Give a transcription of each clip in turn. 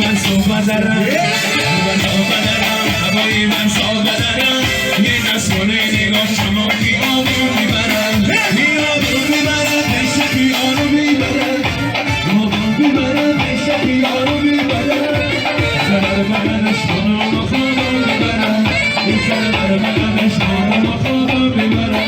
من صحبت دارم هوای من صحبت دارم یه نسخونه نگاه شما که آبرو میبرن آبرو میبرن بشه که آرو میبرن آبرو میبرن بشه که آرو میبرن سر بغلش کنم و خوابم میبرن سر بغلش کنم و خوابم میبرن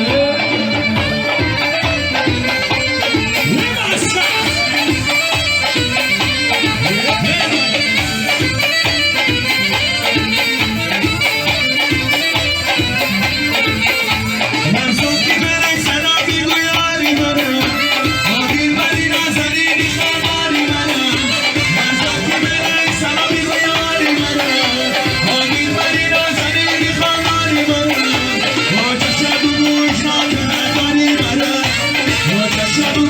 Trouble.